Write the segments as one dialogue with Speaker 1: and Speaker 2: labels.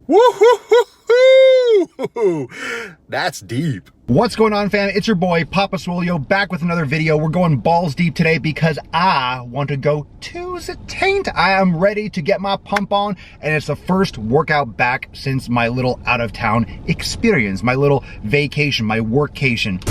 Speaker 1: Woo-hoo-hoo-hoo! That's deep.
Speaker 2: What's going on, fam? It's your boy, Papa Swolio, back with another video. We're going balls deep today because I want to go to the taint. I am ready to get my pump on, and it's the first workout back since my little out-of-town experience, my little vacation, my workcation.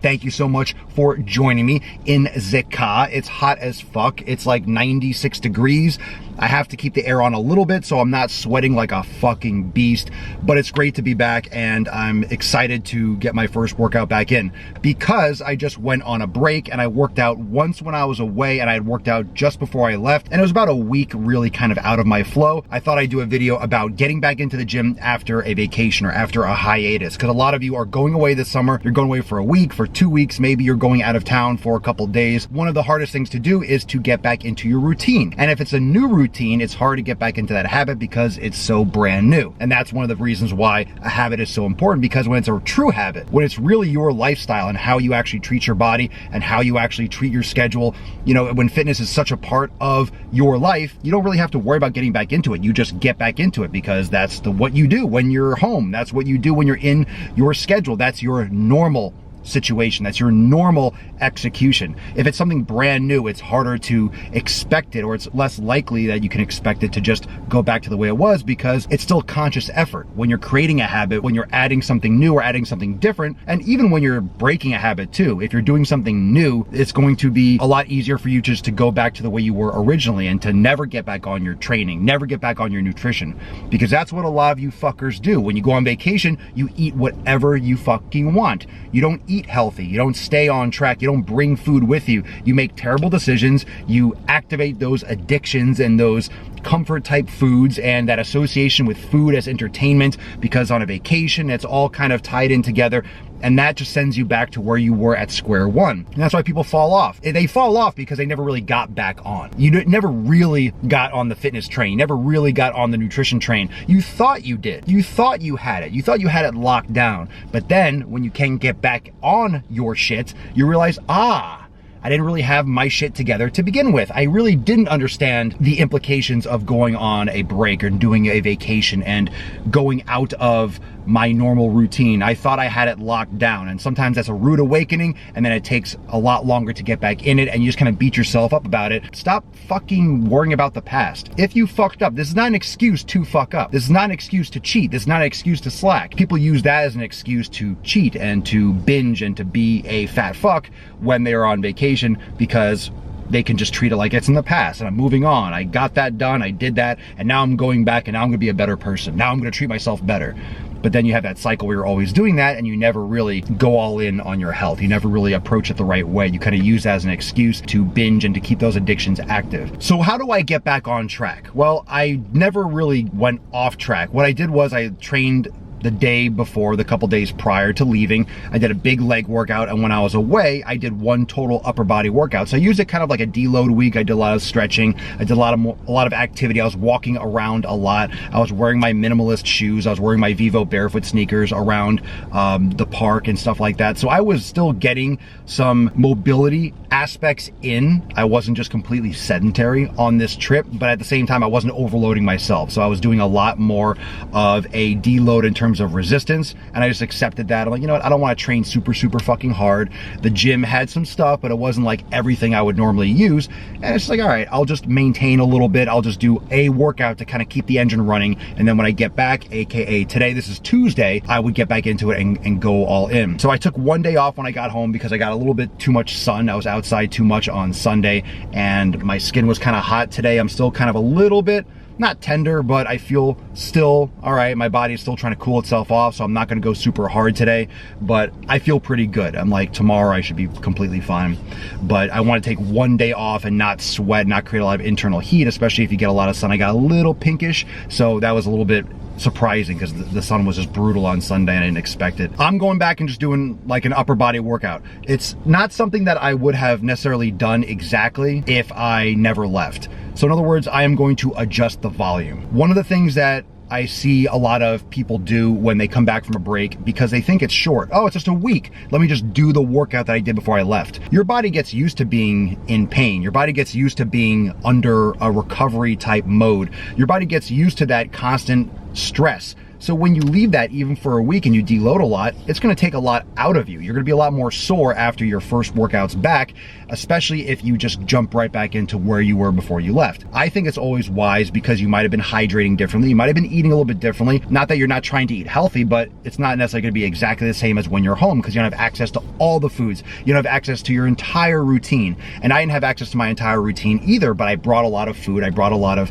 Speaker 2: Thank you so much for joining me in the car. It's hot as fuck. It's like 96 degrees. I have to keep the air on a little bit so I'm not sweating like a fucking beast, but it's great to be back and I'm excited to get my first workout back in because I just went on a break and I worked out once when I was away and I had worked out just before I left, and it was about a week really kind of out of my flow. I thought I'd do a video about getting back into the gym after a vacation or after a hiatus, because a lot of you are going away this summer. You're going away for a week, for 2 weeks, maybe you're going out of town for a couple days. One of the hardest things to do is to get back into your routine, and if it's a new routine, it's hard to get back into that habit because it's so brand new. And that's one of the reasons why a habit is so important, because when it's a true habit, when it's really your lifestyle and how you actually treat your body and how you actually treat your schedule, you know, when fitness is such a part of your life, you don't really have to worry about getting back into it. You just get back into it because that's what you do when you're home. That's what you do when you're in your schedule. That's your normal situation. That's your normal execution. If it's something brand new, it's harder to expect it, or it's less likely that you can expect it to just go back to the way it was, because it's still conscious effort. When you're creating a habit, when you're adding something new or adding something different, and even when you're breaking a habit too, if you're doing something new, it's going to be a lot easier for you just to go back to the way you were originally and to never get back on your training, never get back on your nutrition, because that's what a lot of you fuckers do. When you go on vacation, you eat whatever you fucking want. You don't eat healthy. You don't stay on track. You don't bring food with you. You make terrible decisions. You activate those addictions and those comfort type foods and that association with food as entertainment, because on a vacation, it's all kind of tied in together. And that just sends you back to where you were at square one. And that's why people fall off. They fall off because they never really got back on. You never really got on the fitness train. You never really got on the nutrition train. You thought you did. You thought you had it. You thought you had it locked down. But then when you can get back on your shit, you realize, I didn't really have my shit together to begin with. I really didn't understand the implications of going on a break or doing a vacation and going out of my normal routine. I thought I had it locked down, and sometimes that's a rude awakening, and then it takes a lot longer to get back in it, and you just kind of beat yourself up about it. Stop fucking worrying about the past. If you fucked up, this is not an excuse to fuck up. This is not an excuse to cheat. This is not an excuse to slack. People use that as an excuse to cheat and to binge and to be a fat fuck when they are on vacation, because they can just treat it like it's in the past and I'm moving on. I got that done, I did that, and now I'm going back and now I'm gonna be a better person. Now I'm gonna treat myself better. But then you have that cycle where you're always doing that and you never really go all in on your health. You never really approach it the right way. You kind of use that as an excuse to binge and to keep those addictions active. So how do I get back on track? Well, I never really went off track. What I did was I trained the day before, the couple days prior to leaving. I did a big leg workout, and when I was away, I did one total upper body workout. So I used it kind of like a deload week. I did a lot of stretching. I did a lot of activity. I was walking around a lot. I was wearing my minimalist shoes. I was wearing my Vivo barefoot sneakers around the park and stuff like that. So I was still getting some mobility aspects in. I wasn't just completely sedentary on this trip, but at the same time, I wasn't overloading myself. So I was doing a lot more of a deload in terms of resistance, and I just accepted that. I'm like, you know what, I don't want to train super fucking hard. The gym had some stuff, but it wasn't like everything I would normally use, and it's like, all right, I'll just maintain a little bit. I'll just do a workout to kind of keep the engine running, and then when I get back, aka today, this is Tuesday, I would get back into it and go all in. So I took one day off when I got home because I got a little bit too much sun. I was outside too much on Sunday, and my skin was kind of hot today. I'm still kind of a little bit not tender, but I feel still all right. My body is still trying to cool itself off, so I'm not going to go super hard today, but I feel pretty good. I'm like, tomorrow I should be completely fine, but I want to take one day off and not sweat, not create a lot of internal heat, especially if you get a lot of sun. I got a little pinkish, so that was a little bit surprising because the sun was just brutal on Sunday and I didn't expect it. I'm going back and just doing like an upper body workout. It's not something that I would have necessarily done exactly if I never left. So in other words, I am going to adjust the volume. One of the things that I see a lot of people do when they come back from a break because they think it's short. Oh, it's just a week. Let me just do the workout that I did before I left. Your body gets used to being in pain. Your body gets used to being under a recovery type mode. Your body gets used to that constant stress. So when you leave that even for a week and you deload a lot, it's gonna take a lot out of you. You're gonna be a lot more sore after your first workouts back, especially if you just jump right back into where you were before you left. I think it's always wise because you might've been hydrating differently. You might've been eating a little bit differently. Not that you're not trying to eat healthy, but it's not necessarily gonna be exactly the same as when you're home because you don't have access to all the foods. You don't have access to your entire routine. And I didn't have access to my entire routine either, but I brought a lot of food. I brought a lot of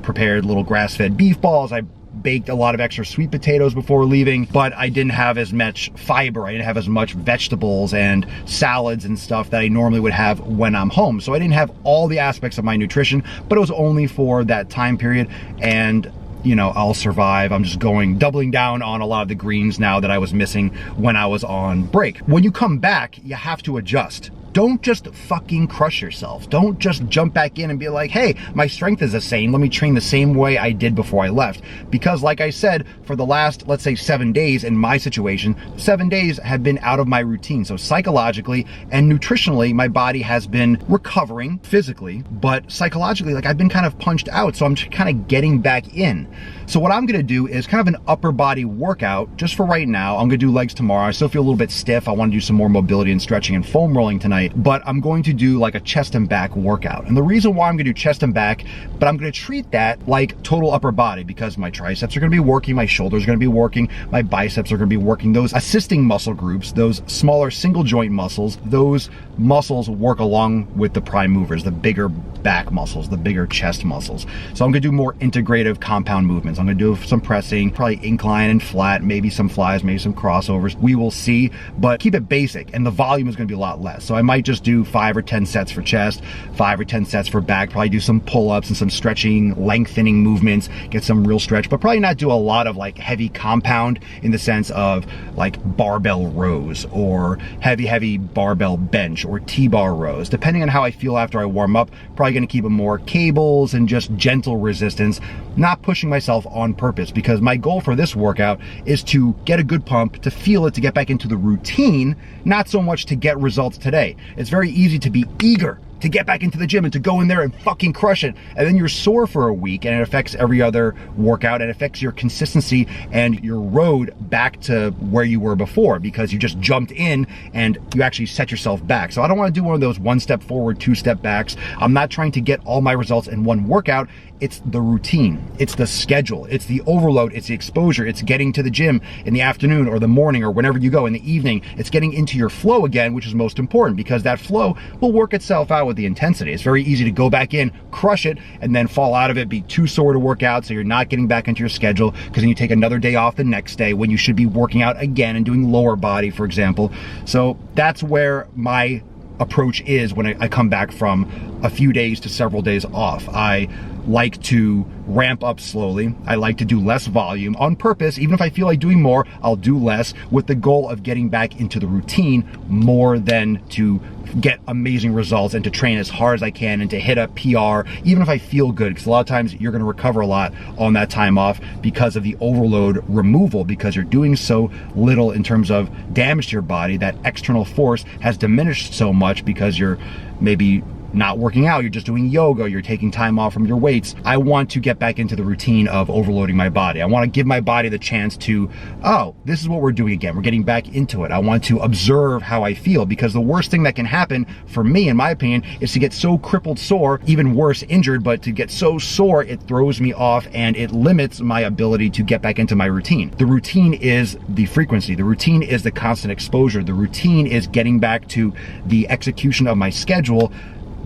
Speaker 2: prepared little grass-fed beef balls. I baked a lot of extra sweet potatoes before leaving, but I didn't have as much fiber. I didn't have as much vegetables and salads and stuff that I normally would have when I'm home. So I didn't have all the aspects of my nutrition, but it was only for that time period. And you know, I'll survive. I'm just doubling down on a lot of the greens now that I was missing when I was on break. When you come back, you have to adjust. Don't just fucking crush yourself. Don't just jump back in and be like, hey, my strength is the same. Let me train the same way I did before I left. Because like I said, for the last, let's say 7 days in my situation, 7 days have been out of my routine. So psychologically and nutritionally, my body has been recovering physically, but psychologically, like I've been kind of punched out. So I'm kind of getting back in. So what I'm gonna do is kind of an upper body workout just for right now. I'm gonna do legs tomorrow. I still feel a little bit stiff. I wanna do some more mobility and stretching and foam rolling tonight, but I'm going to do like a chest and back workout. And the reason why I'm gonna do chest and back, but I'm gonna treat that like total upper body because my triceps are gonna be working, my shoulders are gonna be working, my biceps are gonna be working. Those assisting muscle groups, those smaller single joint muscles, those muscles work along with the prime movers, the bigger back muscles, the bigger chest muscles. So I'm gonna do more integrative compound movements. I'm gonna do some pressing, probably incline and flat, maybe some flies, maybe some crossovers. We will see, but keep it basic and the volume is gonna be a lot less. So I might just do 5 or 10 sets for chest, 5 or 10 sets for back, probably do some pull-ups and some stretching, lengthening movements, get some real stretch, but probably not do a lot of like heavy compound in the sense of like barbell rows or heavy barbell bench or T-bar rows. Depending on how I feel after I warm up, probably gonna keep it more cables and just gentle resistance, not pushing myself on purpose because my goal for this workout is to get a good pump, to feel it, to get back into the routine, not so much to get results today. It's very easy to be eager to get back into the gym and to go in there and fucking crush it. And then you're sore for a week and it affects every other workout. It affects your consistency and your road back to where you were before because you just jumped in and you actually set yourself back. So I don't want to do one of those 1 step forward, 2 step backs. I'm not trying to get all my results in one workout. It's the routine, it's the schedule, it's the overload, it's the exposure, it's getting to the gym in the afternoon or the morning or whenever you go in the evening. It's getting into your flow again, which is most important because that flow will work itself out with the intensity. It's very easy to go back in, crush it, and then fall out of it, be too sore to work out, so you're not getting back into your schedule because then you take another day off the next day when you should be working out again and doing lower body, for example. So that's where my approach is when I come back from a few days to several days off. I like to ramp up slowly. I like to do less volume on purpose. Even if I feel like doing more, I'll do less with the goal of getting back into the routine more than to get amazing results and to train as hard as I can and to hit a PR, even if I feel good. Because a lot of times you're going to recover a lot on that time off because of the overload removal, because you're doing so little in terms of damage to your body. That external force has diminished so much because you're maybe not working out, you're just doing yoga, you're taking time off from your weights. I want to get back into the routine of overloading my body. I want to give my body the chance to, oh, this is what we're doing again. We're getting back into it. I want to observe how I feel because the worst thing that can happen for me, in my opinion, is to get so crippled sore, even worse, injured, but to get so sore, it throws me off and it limits my ability to get back into my routine. The routine is the frequency. The routine is the constant exposure. The routine is getting back to the execution of my schedule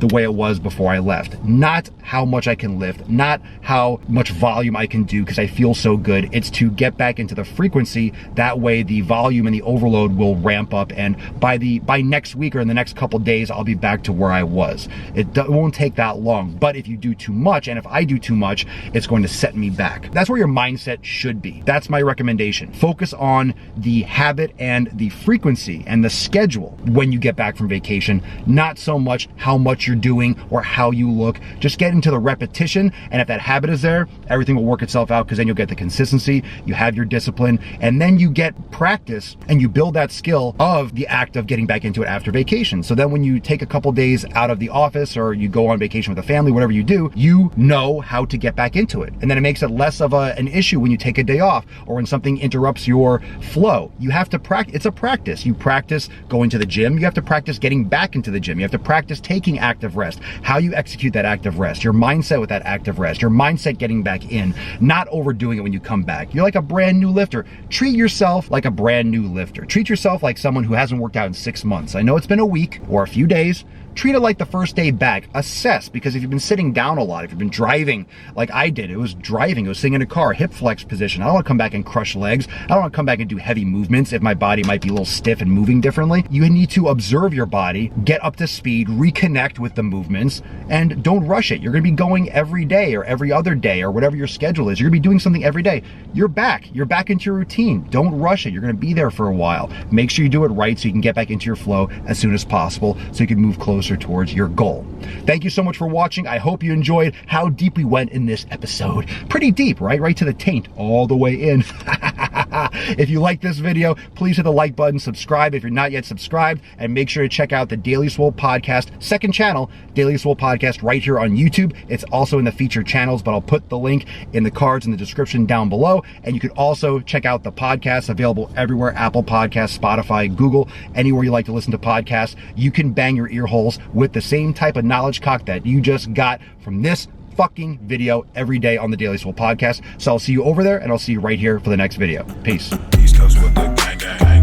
Speaker 2: the way it was before I left. Not how much I can lift, not how much volume I can do because I feel so good. It's to get back into the frequency. That way the volume and the overload will ramp up, and by next week or in the next couple days, I'll be back to where I was. It won't take that long, but if you do too much, and if I do too much, it's going to set me back. That's where your mindset should be. That's my recommendation. Focus on the habit and the frequency and the schedule when you get back from vacation, not so much how much what you're doing or how you look. Just get into the repetition, and if that habit is there, everything will work itself out, because then you'll get the consistency, you have your discipline, and then you get practice and you build that skill of the act of getting back into it after vacation. So then when you take a couple days out of the office or you go on vacation with a family, whatever you do, you know how to get back into it. And then it makes it less of an issue when you take a day off or when something interrupts your flow. You have to practice. It's a practice. You practice going to the gym. You have to practice getting back into the gym. You have to practice taking active rest, how you execute that active rest, your mindset with that active rest, your mindset getting back in, not overdoing it when you come back. You're like a brand new lifter. Treat yourself like a brand new lifter. Treat yourself like someone who hasn't worked out in 6 months. I know it's been a week or a few days. Treat it like the first day back. Assess, because if you've been sitting down a lot, if you've been driving like I did, it was sitting in a car, hip flex position. I don't want to come back and crush legs. I don't want to come back and do heavy movements if my body might be a little stiff and moving differently. You need to observe your body, get up to speed, reconnect with the movements, and don't rush it. You're going to be going every day or every other day or whatever your schedule is. You're going to be doing something every day. You're back into your routine. Don't rush it. You're going to be there for a while. Make sure you do it right so you can get back into your flow as soon as possible so you can move closer towards your goal. Thank you so much for watching. I hope you enjoyed how deep we went in this episode. Pretty deep, right? Right to the taint, all the way in. If you like this video, please hit the like button, subscribe if you're not yet subscribed, and make sure to check out the Daily Swole Podcast second channel, Daily Swole Podcast, right here on YouTube. It's also in the featured channels, but I'll put the link in the cards in the description down below. And you can also check out the podcast available everywhere: Apple Podcasts, Spotify, Google, anywhere you like to listen to podcasts. You can bang your ear holes with the same type of knowledge cock that you just got from this fucking video every day on the Daily Swole Podcast. So I'll see you over there, and I'll see you right here for the next video. Peace. East Coast with the gang gang.